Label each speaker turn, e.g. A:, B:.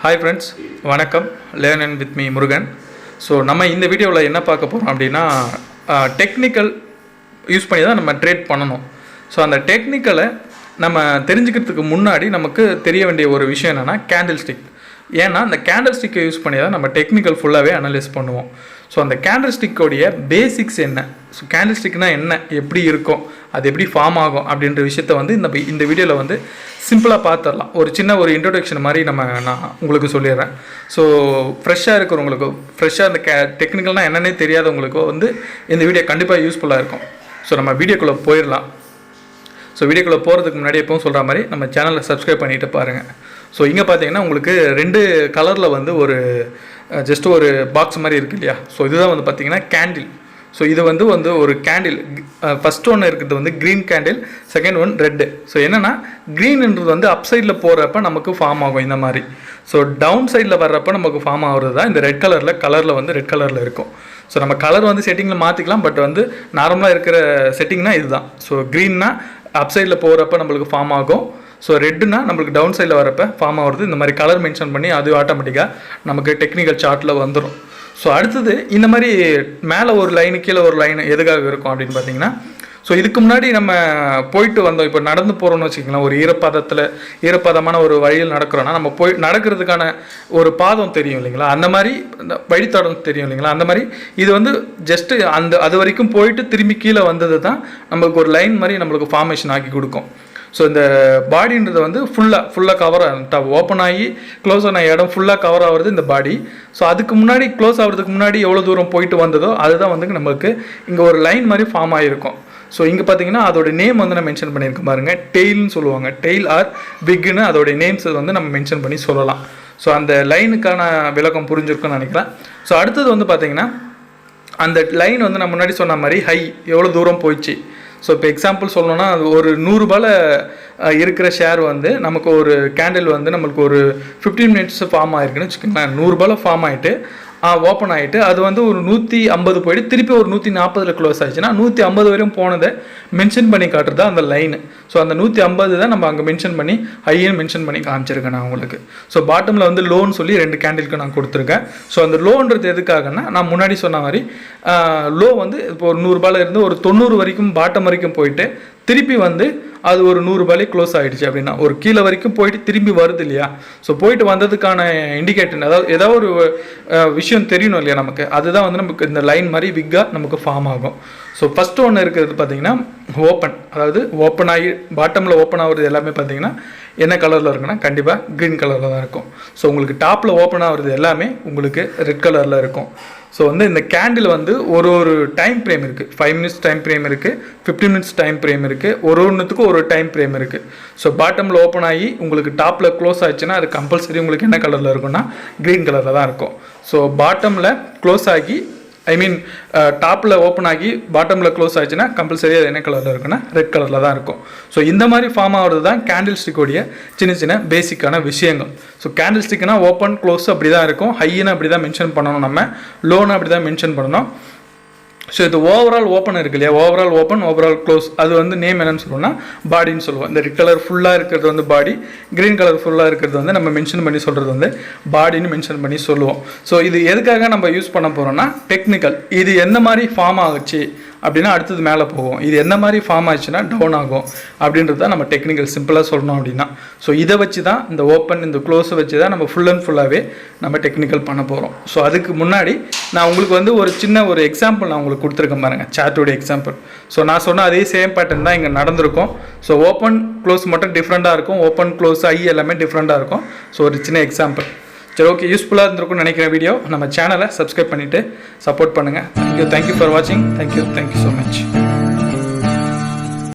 A: Hi friends, வணக்கம். Learn and with me Murugan. So நம்ம இந்த வீடியோவில் என்ன பார்க்க போகிறோம் அப்படின்னா, டெக்னிக்கல் யூஸ் பண்ணி தான் நம்ம ட்ரேட் பண்ணணும். ஸோ அந்த டெக்னிக்கலை நம்ம தெரிஞ்சுக்கிறதுக்கு முன்னாடி நமக்கு தெரிய வேண்டிய ஒரு விஷயம் என்னென்னா கேண்டில்ஸ்டிக். ஏன்னா அந்த கேண்டில்ஸ்டிக்கை யூஸ் பண்ணி தான் நம்ம டெக்னிக்கல் ஃபுல்லாகவே அனலைஸ் பண்ணுவோம். ஸோ அந்த கேண்டில்ஸ்டிக்கோடைய பேசிக்ஸ் என்ன, ஸோ கேண்டில்ஸ்டிக்னால் என்ன, எப்படி இருக்கும், அது எப்படி ஃபார்ம் ஆகும் அப்படின்ற விஷயத்த வந்து இந்த வீடியோவில் வந்து சிம்பிளாக பார்த்துடலாம். ஒரு சின்ன இன்ட்ரோடக்ஷன் மாதிரி நான் உங்களுக்கு சொல்லிடுறேன். ஸோ ஃப்ரெஷ்ஷாக இருக்கிறவங்களுக்கோ, ஃப்ரெஷ்ஷாக அந்த டெக்னிக்கல்னால் என்னென்னே தெரியாதவங்களுக்கோ வந்து இந்த வீடியோ கண்டிப்பாக யூஸ்ஃபுல்லாக இருக்கும். ஸோ நம்ம வீடியோக்குள்ளே போயிடலாம். ஸோ வீடியோக்குள்ளே போகிறதுக்கு முன்னாடி எப்பவும் சொல்கிற மாதிரி நம்ம சேனலை சப்ஸ்கிரைப் பண்ணிவிட்டு பாருங்கள். ஸோ இங்கே பார்த்தீங்கன்னா உங்களுக்கு 2 கலரில் வந்து ஜஸ்ட் ஒரு பாக்ஸ் மாதிரி இருக்குது இல்லையா. ஸோ இதுதான் வந்து பார்த்திங்கன்னா கேண்டில். ஸோ இது வந்து ஒரு கேண்டில். ஃபஸ்ட் ஒன்று இருக்கிறது வந்து green candle, second one red. So என்னென்னா க்ரீன்ன்றது வந்து அப் சைடில் போகிறப்ப நமக்கு ஃபார்ம் ஆகும் இந்த மாதிரி. ஸோ டவுன் சைடில் வர்றப்போ நமக்கு ஃபார்ம் ஆகிறது தான் இந்த ரெட் கலரில் வந்து ரெட் கலரில் இருக்கும். ஸோ நம்ம கலர் வந்து செட்டிங்கில் மாற்றிக்கலாம், பட் வந்து நார்மலாக இருக்கிற செட்டிங்னா இதுதான். ஸோ க்ரீன்னா அப் சைடில் போகிறப்ப நம்மளுக்கு ஃபார்ம் ஆகும். ஸோ ரெட்டுனா நம்மளுக்கு டவுன் சைடில் வரப்போ ஃபார்ம் ஆகுறது. இந்த மாதிரி கலர் மென்ஷன் பண்ணி அது ஆட்டோமேட்டிக்காக நமக்கு டெக்னிக்கல் சார்ட்டில் வந்துடும். ஸோ அடுத்தது இந்த மாதிரி மேலே ஒரு லைனு கீழே ஒரு லைன் எதுக்காக இருக்கும் அப்படின்னு பார்த்தீங்கன்னா, ஸோ இதுக்கு முன்னாடி நம்ம போயிட்டு வந்தோம், இப்போ நடந்து போகிறோம்னு வச்சுக்கலாம், ஒரு ஈரப்பதமான ஒரு வழியில் நடக்கிறோன்னா நம்ம நடக்கிறதுக்கான ஒரு பாதம் தெரியும் இல்லைங்களா, அந்த மாதிரி வழித்தடம் தெரியும் இல்லைங்களா, அந்த மாதிரி இது வந்து ஜஸ்ட்டு அது வரைக்கும் போயிட்டு திரும்பி கீழே வந்தது தான் நம்மளுக்கு ஒரு லைன் மாதிரி நம்மளுக்கு ஃபார்மேஷன் ஆக்கி கொடுக்கும். ஸோ இந்த பாடின்றது வந்து ஃபுல்லாக கவர் ஓப்பன் ஆகி க்ளோஸ் ஆன இடம் ஃபுல்லாக கவர் ஆகிறது இந்த பாடி. ஸோ அதுக்கு முன்னாடி க்ளோஸ் ஆகிறதுக்கு முன்னாடி எவ்வளோ தூரம் போயிட்டு வந்ததோ அதுதான் வந்து நம்மளுக்கு இங்கே ஒரு லைன் மாதிரி ஃபார்ம் ஆகிருக்கும். ஸோ இங்கே பார்த்தீங்கன்னா அதோட நேம் வந்து நான் மென்ஷன் பண்ணியிருக்கேன் பாருங்கள், டெய்ல்னு சொல்லுவாங்க. டெய்ல் ஆர் பிக்னு அதோடைய நேம்ஸ் வந்து நம்ம மென்ஷன் பண்ணி சொல்லலாம். ஸோ அந்த லைனுக்கான விளக்கம் புரிஞ்சிருக்குன்னு நினைக்கிறேன். ஸோ அடுத்தது வந்து பார்த்திங்கன்னா அந்த லைன் வந்து நான் முன்னாடி சொன்ன மாதிரி ஹை எவ்வளோ தூரம் போயிடுச்சு. ஸோ இப்போ எக்ஸாம்பிள் சொல்லணும்னா ஒரு 100 ரூபாயில் இருக்கிற ஷேர் வந்து நமக்கு ஒரு கேண்டில் வந்து நம்மளுக்கு ஒரு 15 மினிட்ஸ் ஃபார்ம் ஆகிருக்குன்னு வச்சுக்கோங்களேன். 100 ரூபாயில் ஃபார்ம் ஆகிட்டு ஓப்பன் ஆகிட்டு அது வந்து ஒரு 150 போயிட்டு திருப்பி ஒரு 140 க்ளோஸ் ஆகிடுச்சுன்னா 150 வரையும் போனதை மென்ஷன் பண்ணி காட்டுறது அந்த லைனு. ஸோ அந்த 150 தான் நம்ம அங்கே மென்ஷன் பண்ணி ஹைன்னு மென்ஷன் பண்ணி காமிச்சிருக்கேன் நான் உங்களுக்கு. ஸோ பாட்டமில் வந்து லோன்னு சொல்லி 2 கேண்டிலுக்கு நான் கொடுத்துருக்கேன். ஸோ அந்த லோன்றது எதுக்காகன்னா, நான் முன்னாடி சொன்ன மாதிரி லோ வந்து இப்போ ஒரு 100 ரூபாயில் இருந்து ஒரு 90 வரைக்கும் பாட்டம் வரைக்கும் போயிட்டு திருப்பி வந்து அது ஒரு 100 ரூபாயிலே க்ளோஸ் ஆகிடுச்சு அப்படின்னா ஒரு கீழே வரைக்கும் போயிட்டு திரும்பி வருது இல்லையா. ஸோ போயிட்டு வந்ததுக்கான இண்டிகேட்டர், அதாவது ஏதாவது ஒரு விஷயம் தெரியணும் இல்லையா நமக்கு, அதுதான் வந்து நமக்கு இந்த லைன் மாதிரி விக்காக நமக்கு ஃபார்ம் ஆகும். ஸோ ஃபஸ்ட்டு ஒன்று இருக்கிறது பார்த்திங்கன்னா ஓப்பன், அதாவது ஓப்பன் ஆகி பாட்டமில் ஓப்பன் ஆகுறது எல்லாமே பார்த்திங்கன்னா என்ன கலரில் இருக்குன்னா கண்டிப்பாக க்ரீன் கலரில் தான் இருக்கும். ஸோ உங்களுக்கு டாப்பில் ஓப்பன் ஆகுறது எல்லாமே உங்களுக்கு ரெட் கலரில் இருக்கும். ஸோ வந்து இந்த கேண்டில் வந்து ஒரு டைம் ஃப்ரேம் இருக்குது. 5 மினிட்ஸ் டைம் ஃப்ரேம் இருக்குது, 15 மினிட்ஸ் டைம் ஃப்ரேம் இருக்குது, ஒன்றுத்துக்கும் ஒரு டைம் ஃப்ரேம் இருக்குது. ஸோ பாட்டமில் ஓப்பன் ஆகி உங்களுக்கு டாப்பில் க்ளோஸ் ஆச்சுன்னா அது கம்பல்சரி உங்களுக்கு என்ன கலரில் இருக்குன்னா க்ரீன் கலரில் தான் இருக்கும். ஸோ பாட்டமில் க்ளோஸ் ஆகி டாப்பில் ஓப்பன் ஆகி பாட்டமில் க்ளோஸ் ஆச்சுன்னா கம்பல்சரி அது என்ன கலரில் இருக்குன்னா ரெட் கலரில் தான் இருக்கும். ஸோ இந்த மாதிரி ஃபார்ம் ஆகிறது தான் கேண்டில் ஸ்டிக்கோடைய சின்ன பேசிக்கான விஷயங்கள். ஸோ கேண்டில் ஸ்டிக்னா ஓப்பன் க்ளோஸ் அப்படி தான் இருக்கும், ஹைன்னு அப்படி தான் மென்ஷன் பண்ணணும், நம்ம லோன்னு அப்படி தான் மென்ஷன் பண்ணணும். ஸோ இது ஓவரால் ஓப்பன் இருக்கு இல்லையா, ஓவரால் ஓப்பன் ஓவரால் க்ளோஸ், அது வந்து நேம் என்னன்னு சொல்லுவோம்னா பாடின்னு சொல்லுவோம். இந்த ரெட் கலர் ஃபுல்லாக இருக்கிறது வந்து பாடி, க்ரீன் கலர் ஃபுல்லாக இருக்கிறது வந்து நம்ம மென்ஷன் பண்ணி சொல்கிறது வந்து பாடின்னு மென்ஷன் பண்ணி சொல்லுவோம். ஸோ இது எதுக்காக நம்ம யூஸ் பண்ண போகிறோம்னா டெக்னிக்கல். இது எந்த மாதிரி ஃபார்ம் ஆகுச்சு அப்படின்னா அடுத்தது மேலே போகும், இது என்ன மாதிரி ஃபார்ம் ஆச்சுன்னா டவுன் ஆகும் அப்படின்றது தான் நம்ம டெக்னிக்கல் சிம்பிளாக சொல்லணும் அப்படின்னா. ஸோ இதை வச்சு தான் இந்த ஓப்பன் இந்த க்ளோஸை வச்சு தான் நம்ம ஃபுல்லாகவே நம்ம டெக்னிக்கல் பண்ண போகிறோம். ஸோ அதுக்கு முன்னாடி நான் உங்களுக்கு வந்து ஒரு எக்ஸாம்பிள் நான் உங்களுக்கு கொடுத்துருக்கேன் பாருங்கள், சார்ட்டோட எக்ஸாம்பிள். ஸோ நான் சொன்ன அதே சேம் பேட்டர்ன் தான் இங்கே நடந்திருக்கும். ஸோ ஓப்பன் க்ளோஸ் மட்டும் டிஃப்ரெண்ட்டாக இருக்கும், ஓப்பன் க்ளோஸ் ஐ எல்லாமே டிஃப்ரெண்ட்டாக இருக்கும். ஸோ ஒரு சின்ன எக்ஸாம்பிள். சரி, ஓகே, யூஸ்ஃபுல்லாக இருந்திருக்கும்னு நினைக்கிற வீடியோ. நம்ம சேனலை சப்ஸ்கிரைப் பண்ணிவிட்டு சப்போர்ட் பண்ணுங்கள். தேங்க்யூ ஃபார் வாட்சிங். Thank you so much.